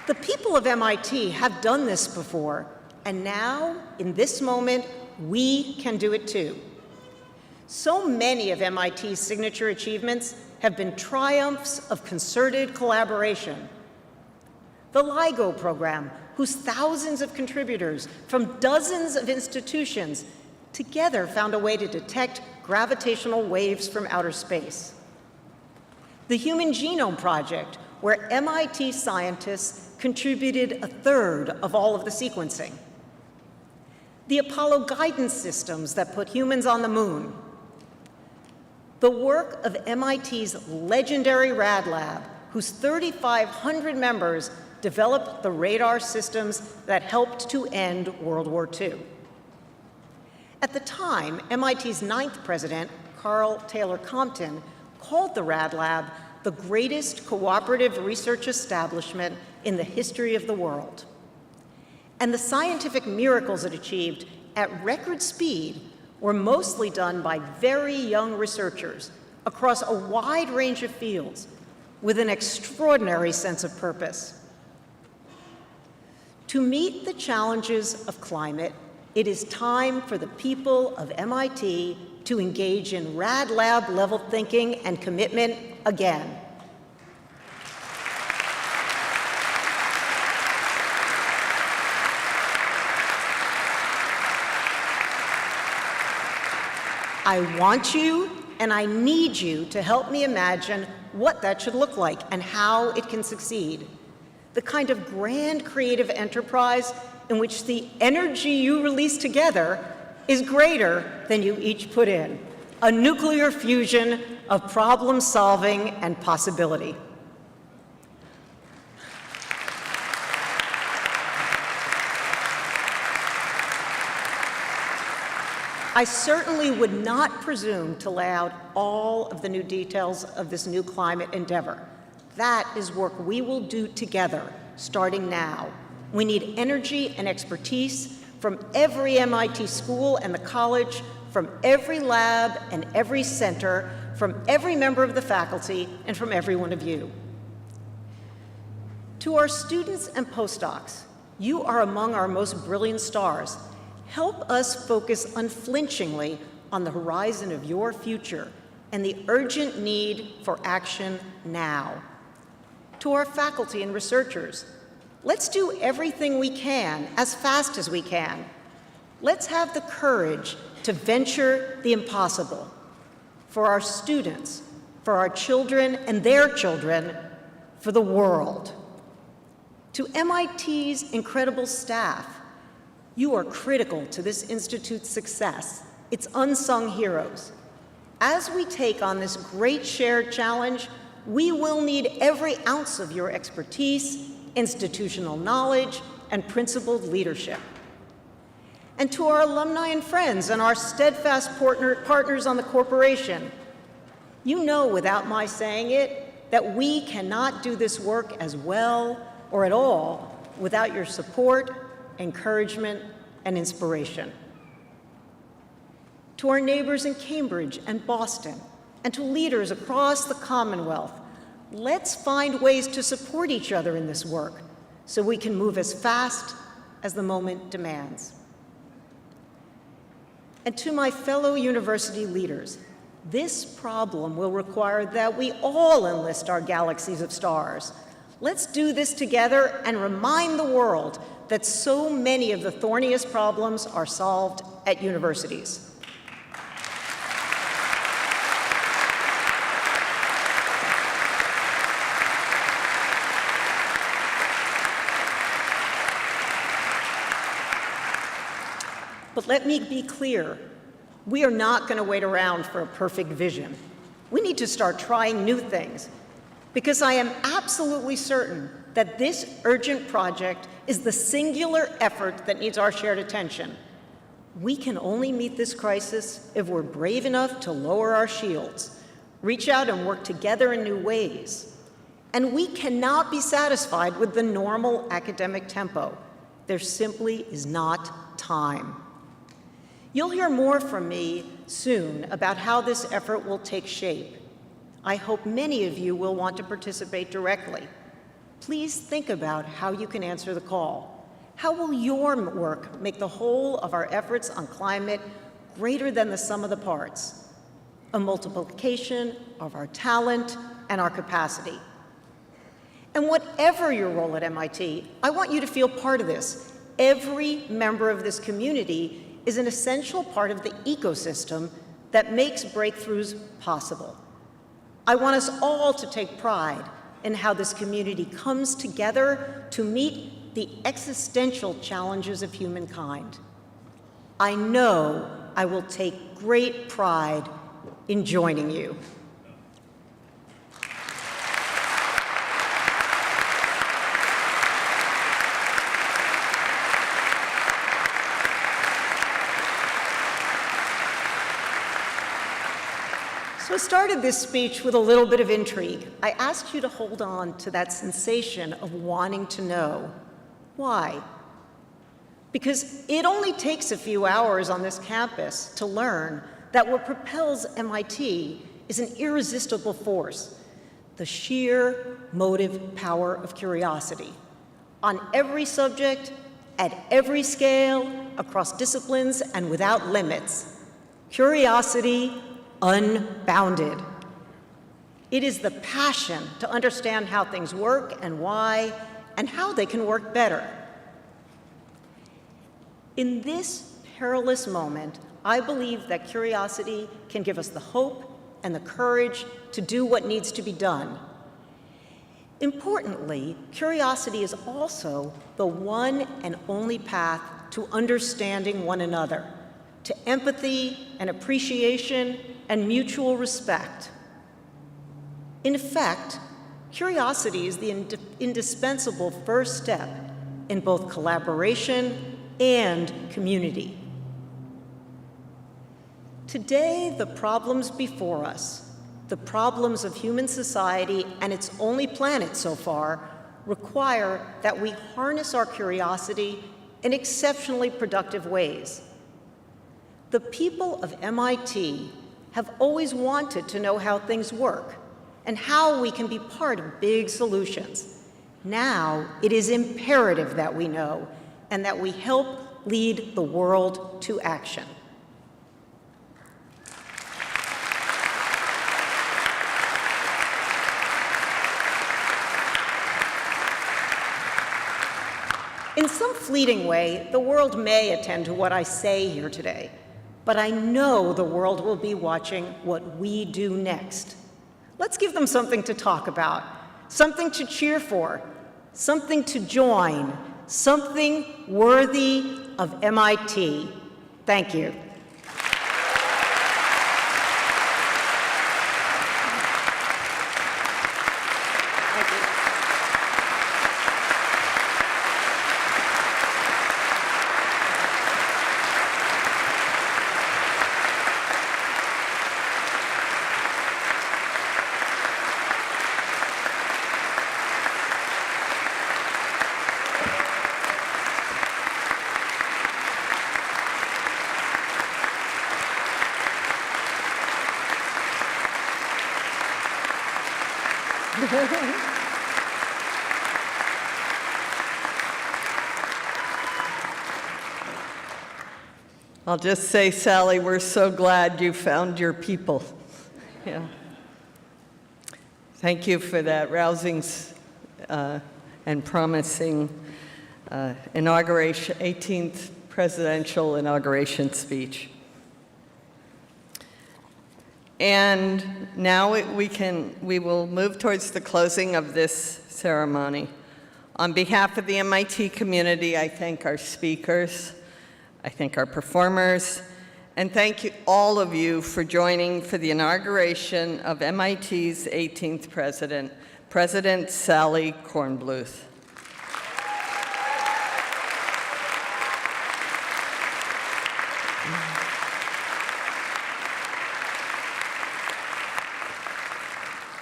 [SPEAKER 6] The people of MIT have done this before, and now, in this moment, we can do it too. So many of MIT's signature achievements have been triumphs of concerted collaboration. The LIGO program, whose thousands of contributors from dozens of institutions together found a way to detect gravitational waves from outer space. The Human Genome Project, where MIT scientists contributed 1/3 of all of the sequencing. The Apollo guidance systems that put humans on the moon. The work of MIT's legendary Rad Lab, whose 3,500 members developed the radar systems that helped to end World War II. At the time, MIT's 9th president, Carl Taylor Compton, called the Rad Lab the greatest cooperative research establishment in the history of the world. And the scientific miracles it achieved at record speed were mostly done by very young researchers across a wide range of fields with an extraordinary sense of purpose. To meet the challenges of climate, it is time for the people of MIT to engage in Rad Lab level thinking and commitment again. I want you and I need you to help me imagine what that should look like and how it can succeed. The kind of grand creative enterprise in which the energy you release together is greater than you each put in. A nuclear fusion of problem solving and possibility. I certainly would not presume to lay out all of the new details of this new climate endeavor. That is work we will do together, starting now. We need energy and expertise from every MIT school and the college, from every lab and every center, from every member of the faculty, and from every one of you. To our students and postdocs, you are among our most brilliant stars. Help us focus unflinchingly on the horizon of your future and the urgent need for action now. To our faculty and researchers, let's do everything we can as fast as we can. Let's have the courage to venture the impossible for our students, for our children and their children, for the world. To MIT's incredible staff, you are critical to this institute's success, its unsung heroes. As we take on this great shared challenge, we will need every ounce of your expertise, institutional knowledge, and principled leadership. And to our alumni and friends and our steadfast partners on the corporation, you know without my saying it that we cannot do this work as well or at all without your support, encouragement, and inspiration. To our neighbors in Cambridge and Boston, and to leaders across the Commonwealth, let's find ways to support each other in this work so we can move as fast as the moment demands. And to my fellow university leaders, this problem will require that we all enlist our galaxies of stars. Let's do this together and remind the world that so many of the thorniest problems are solved at universities. But let me be clear, we are not going to wait around for a perfect vision. We need to start trying new things, because I am absolutely certain that this urgent project is the singular effort that needs our shared attention. We can only meet this crisis if we're brave enough to lower our shields, reach out and work together in new ways. And we cannot be satisfied with the normal academic tempo. There simply is not time. You'll hear more from me soon about how this effort will take shape. I hope many of you will want to participate directly. Please think about how you can answer the call. How will your work make the whole of our efforts on climate greater than the sum of the parts? A multiplication of our talent and our capacity. And whatever your role at MIT, I want you to feel part of this. Every member of this community is an essential part of the ecosystem that makes breakthroughs possible. I want us all to take pride in how this community comes together to meet the existential challenges of humankind. I know I will take great pride in joining you. So I started this speech with a little bit of intrigue. I asked you to hold on to that sensation of wanting to know. Why? Because it only takes a few hours on this campus to learn that what propels MIT is an irresistible force, the sheer motive power of curiosity. On every subject, at every scale, across disciplines, and without limits. Curiosity unbounded. It is the passion to understand how things work and why, and how they can work better. In this perilous moment, I believe that curiosity can give us the hope and the courage to do what needs to be done. Importantly, curiosity is also the one and only path to understanding one another, to empathy and appreciation and mutual respect. In effect, curiosity is the indispensable first step in both collaboration and community. Today, the problems before us, the problems of human society and its only planet so far, require that we harness our curiosity in exceptionally productive ways. The people of MIT have always wanted to know how things work and how we can be part of big solutions. Now, it is imperative that we know and that we help lead the world to action. In some fleeting way, the world may attend to what I say here today, but I know the world will be watching what we do next. Let's give them something to talk about, something to cheer for, something to join, something worthy of MIT. Thank you.
[SPEAKER 2] I'll just say, Sally, we're so glad you found your people. Yeah. Thank you for that rousing and promising 18th presidential inauguration speech. And now we will move towards the closing of this ceremony. On behalf of the MIT community, I thank our speakers, I thank our performers, and thank you, all of you for joining for the inauguration of MIT's 18th president, President Sally Kornbluth.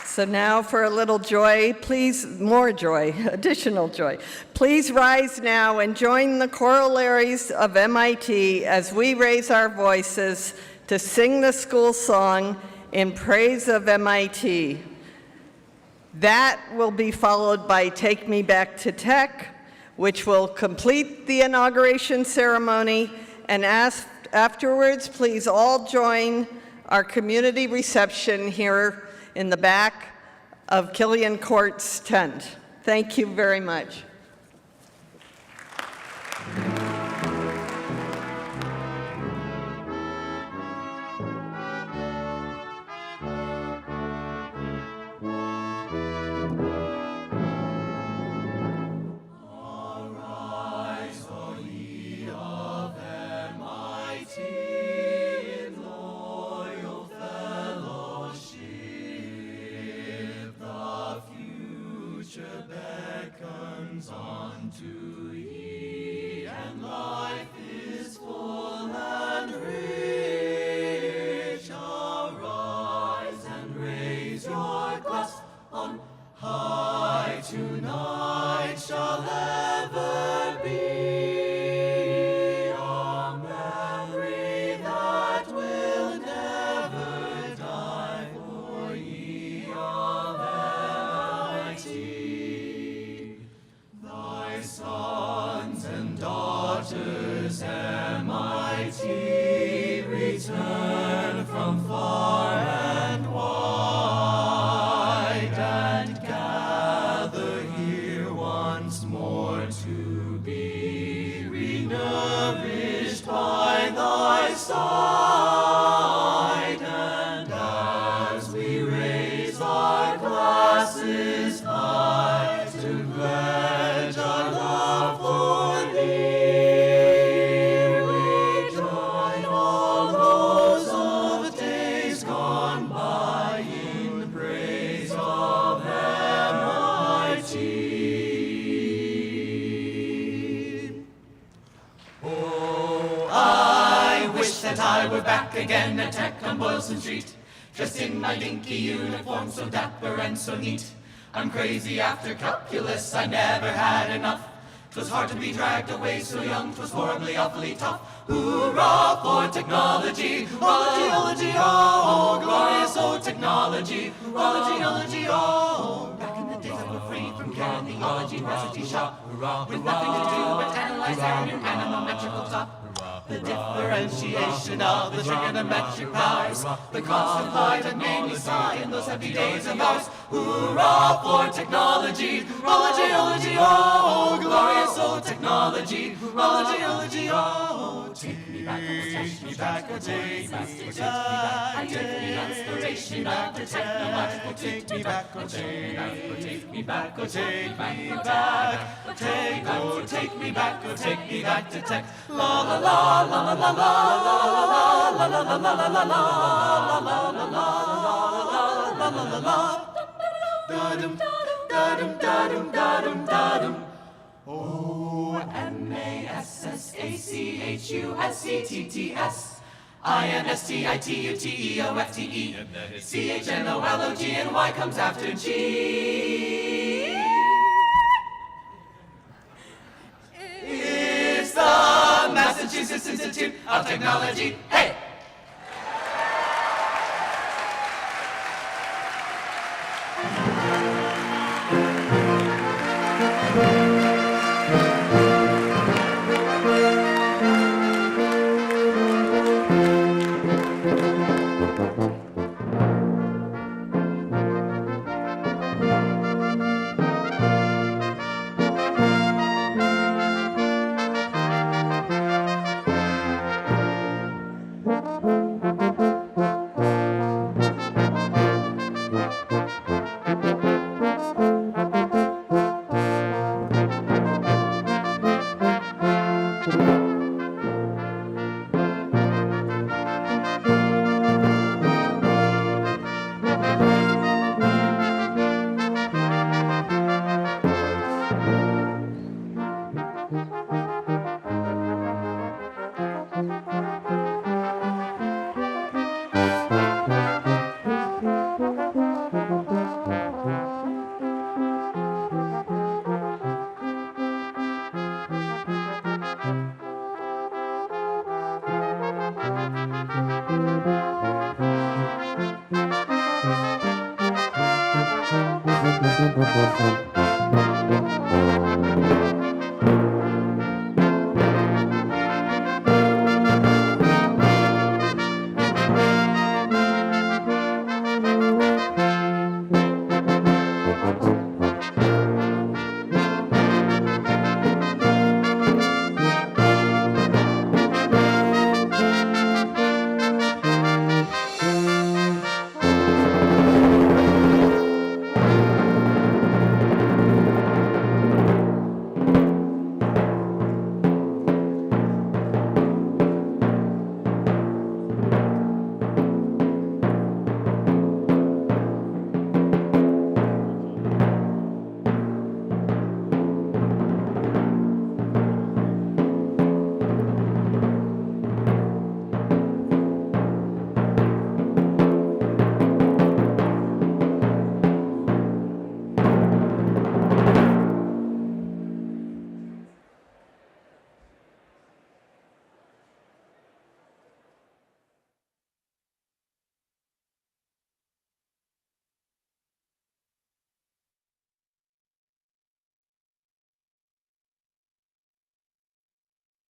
[SPEAKER 2] So now for a little joy, please, more joy, additional joy. Please rise now and join the chorallaries of MIT as we raise our voices to sing the school song in praise of MIT. That will be followed by Take Me Back to Tech, which will complete the inauguration ceremony. And afterwards, please all join our community reception here in the back of Killian Court's tent. Thank you very much.
[SPEAKER 8] That I why we're back again at Tech on Boylston Street. Dressed in my dinky uniform, so dapper and so neat. I'm crazy after calculus, I never had enough. 'Twas hard to be dragged away so young, 'twas horribly awfully tough. Hoorah for technology, ology, oh, glorious old technology, ology, oh. Back in the days I was free from carrying the ology recipe shop, with nothing to do but analyze our new anometrical top. The differentiation of the trigonometric powers, the constant flight that made me sigh in those happy days of ours. Hoorah for technology, ology, oh, glorious old technology, ology, oh. Take me back, oh, take me back, oh, take me back, oh, take me back. I take the inspiration of the technological, take me back, oh, take me back, oh, take me back, oh, take me back, oh, take me back, oh, take me back to tech. La la la la la la la la la la la la la la la la la. Da-dum, da-dum, da-dum, da-dum, da-dum. O M-A-S-S-A-C-H-U-S-E-T-T-S I-N-S-T-I-T-U-T-E-O-F-T-E C-H-N-O-L-O-G-N-Y comes after G. It's the Massachusetts Institute of Technology. Hey!